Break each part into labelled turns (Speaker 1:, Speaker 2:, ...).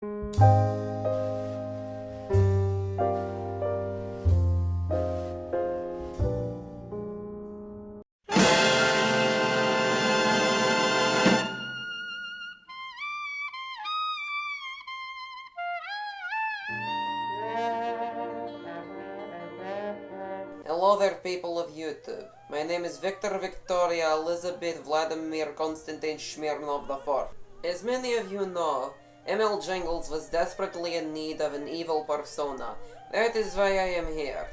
Speaker 1: Hello there, people of YouTube. My name is Victor Victoria Elizabeth Vladimir Constantine Schmeernov IV. As many of you know, ML Jingles was desperately in need of an evil persona. That is why I am here.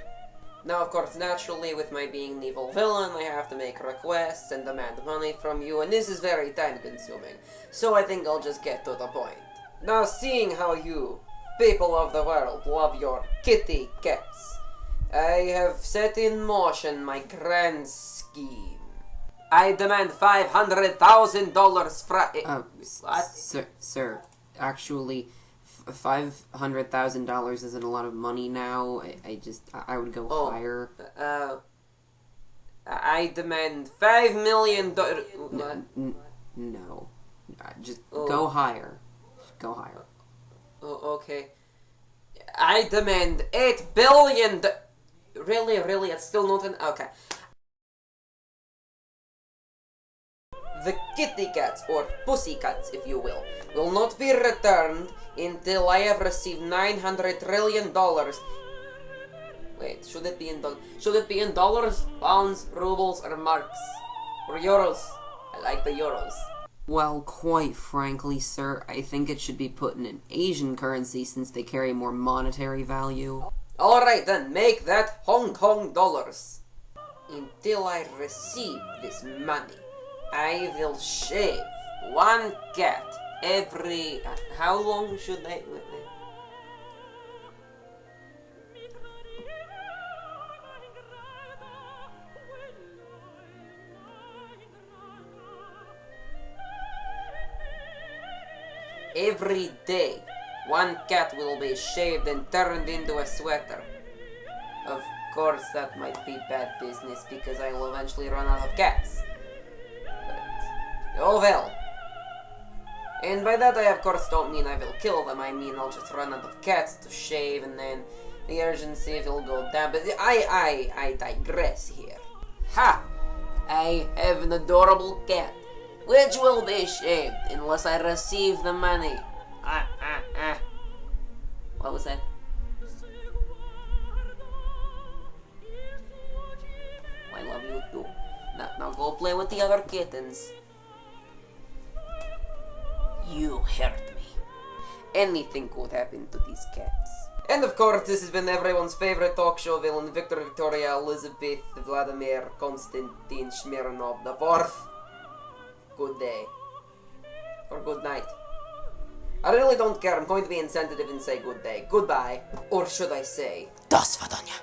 Speaker 1: Now, of course, naturally, with my being an evil villain, I have to make requests and demand money from you, and this is very time-consuming. So I think I'll just get to the point. Now, seeing how you, people of the world, love your kitty cats, I have set in motion my grand scheme. I demand $500,000 what?
Speaker 2: Sir, actually, $500,000 isn't a lot of money now. I would go higher.
Speaker 1: I demand $5 million.
Speaker 2: No. Just go higher. Go higher.
Speaker 1: Okay. I demand $8 billion. Really, it's still not an... Okay. The kitty cats, or pussy cats if you will not be returned until I have received $900 trillion. Wait, should it be in dollars, pounds, rubles, or marks? Or euros? I like the euros.
Speaker 2: Well, quite frankly, sir, I think it should be put in an Asian currency since they carry more monetary value.
Speaker 1: Alright then, make that Hong Kong dollars. Until I receive this money, I will shave one cat every... how long should I... Every day, one cat will be shaved and turned into a sweater. Of course, that might be bad business because I will eventually run out of cats. But, oh well. And by that I of course don't mean I will kill them, I mean I'll just run out of cats to shave and then the urgency will go down. But I digress here. Ha! I have an adorable cat, which will be shaved unless I receive the money. What was that? I love you too. Now go play with the other kittens. You hurt me. Anything could happen to these cats. And of course, this has been everyone's favorite talk show villain, Victor Victoria Elizabeth Vladimir Constantine Schmeernov IV. Good day. Or good night. I really don't care, I'm going to be insensitive and say good day. Goodbye. Or should I say...
Speaker 2: Do swadania.